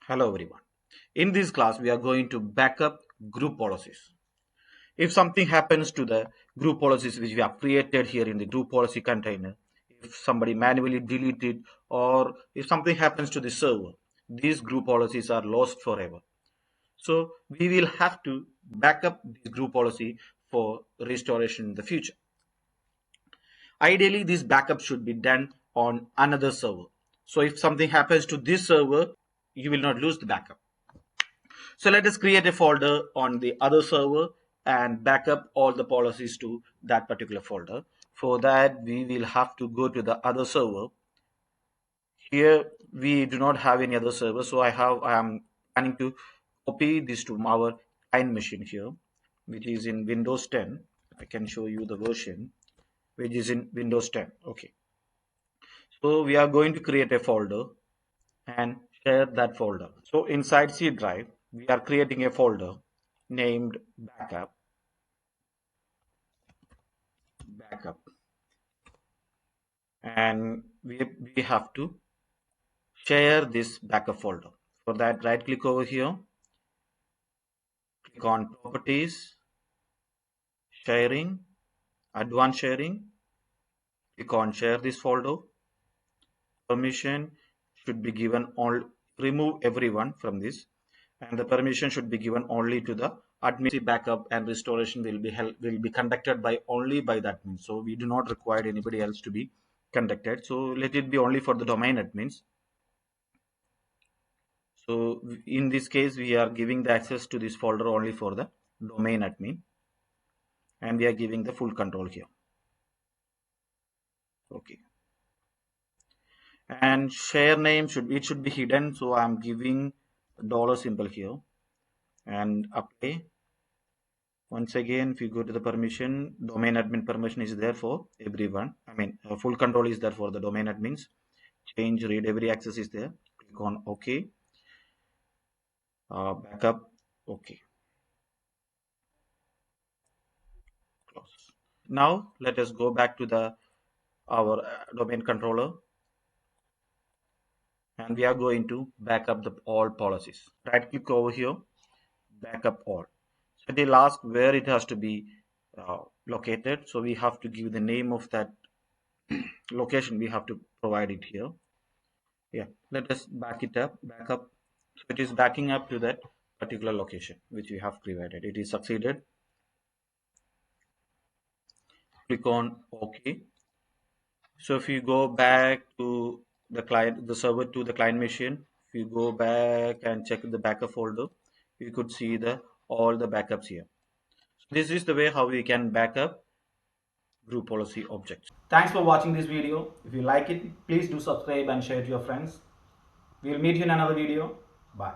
Hello everyone. In this class, we are going to backup group policies. If something happens to the group policies which we have created here in the group policy container, if somebody manually deleted or if something happens to the server, these group policies are lost forever. So we will have to backup this group policy for restoration in the future. Ideally, this backup should be done on another server. So if something happens to this server, you will not lose the backup. So let us create a folder on the other server and back up all the policies to that particular folder. For that, we will have to go to the other server. Here, we do not have any other server, so I am planning to copy this to our client machine here, which is in Windows 10. I can show you the version, which is in Windows 10. Okay. So we are going to create a folder and share that folder. So inside C drive, we are creating a folder named backup, and we have to share this backup folder. For that, right click over here, click on properties, sharing, advanced sharing, click on share this folder. Permission should be given all, remove everyone from this, and the permission should be given only to the admin. Backup and restoration will be conducted by only by the admin. So we do not require anybody else to be conducted. So let it be only for the domain admins. So in this case, we are giving the access to this folder only for the domain admin, and we are giving the full control here. Okay. And share name should be hidden. So I'm giving dollar symbol here and apply. Once again, if you go to the permission, domain admin permission is there for everyone. I mean, full control is there for the domain admins. Change read every access is there. Click on OK. Backup. OK. Close. Now let us go back to the our domain controller, and we are going to back up the all policies. Right click over here, backup all. So it will ask where it has to be located. So we have to give the name of that location. We have to provide it here. Yeah, let us back up. So it is backing up to that particular location which we have provided. It is succeeded. Click on OK. So if you go back to the server to the client machine, if you go back and check the backup folder, you could see all the backups here. So this is the way how we can backup group policy objects. Thanks for watching this video. If you like it, please do subscribe and share it to your friends. We'll meet you in another video. Bye.